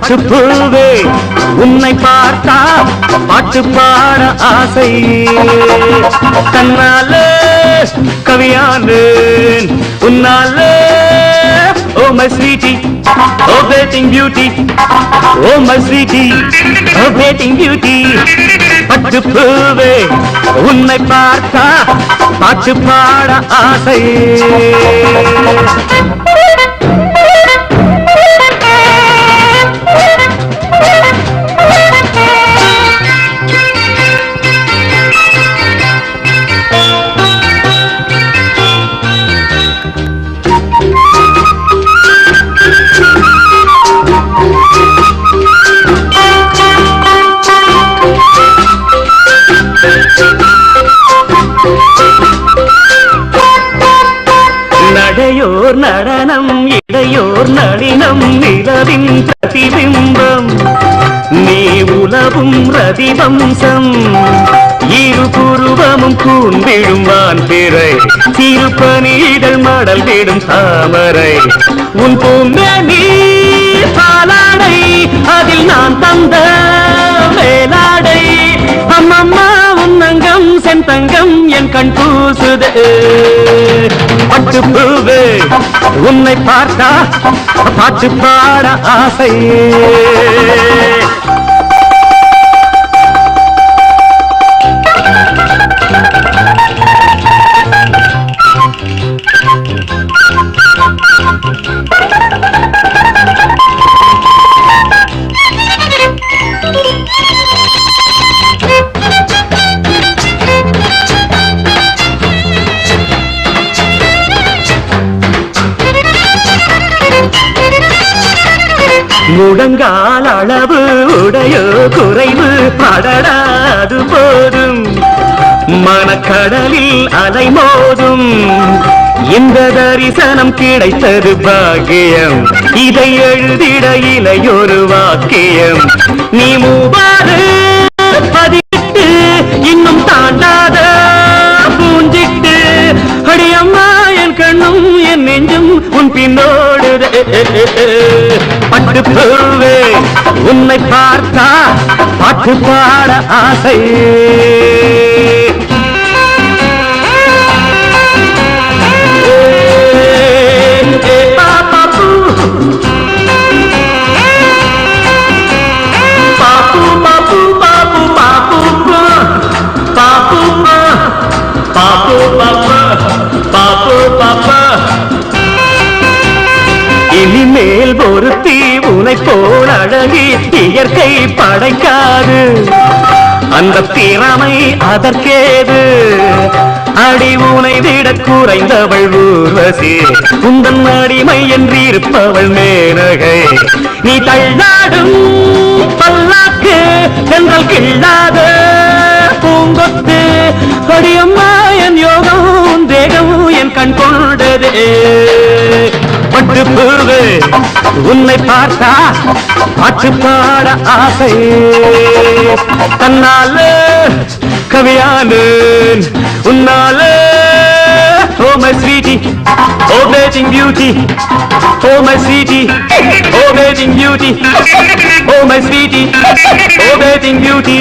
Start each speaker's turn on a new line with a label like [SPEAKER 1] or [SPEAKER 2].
[SPEAKER 1] பட்டுப்பூவே உன்னை பார்த்தா பாட்டு பாட ஆசை தன்னாலே கவியானேன் உன்னாலே Oh my sweetie, oh bathing beauty, oh my sweetie, oh bathing beauty. பட்டுப்பூவே உன்னை பார்த்தா பாட்டு பாட ஆசை நடையோர் நடனம் இடையோர் நளினம் நிலவின் பிரதிபிம்பம் நீ உலவும் ரதிவம்சம் இரு புருவமும் கூன்விழும் வான் பிறை திருப்பணிகள் மடல் விடும் தாமரை உன் பூமேனி பாலாடை அதில் நான் தந்த மேலாடை அம்மம்மா உன்னங்கம் செந்தங்கம் என் கண் பூசுதே பட்டுப்பூவே உன்னை பார்த்தா பாட்டு பாட ஆசை முடங்கால் அளவு உடையோ குறைவு படடாது போதும் மனக்கடலில் அலை மோதும் இந்த தரிசனம் கிடைத்தது பாக்கியம் இதை எழுதிட இலையொரு வாக்கியம் நீ மூவாறு பதிட்டு இன்னும் தாண்டாத பூஞ்சிட்டு அடியம்மா என் கண்ணும் என் நெஞ்சும் உன் பின்னோடு பட்டுப்பூவே உன்னை பார்த்தா பாட்டு பாட ஆசை இனிமேல் ஒருத்தி உனை போல் அழகி இயற்கை படைக்காது அந்த திறமை அதற்கேது அடி உனை விட குறைந்தவள் ஊர்வசி உந்தன் அடிமை என்றிருப்பவள் மேனகை நீ தள்ளாடும் பல்லாக்கு என்றால் கிள்ளாத பூங்கொத்து அடியம்மா என் யோகம் தேகம் என் கண் கொண்டதே பட்டுப்பூவே உன்னை பார்த்தா பாட்டு பாட ஆசை தன்னாலே கவியானேன் உன்னாலே Oh my sweetie, oh bathing beauty, oh my sweetie, oh bathing beauty, oh my sweetie, oh bathing beauty.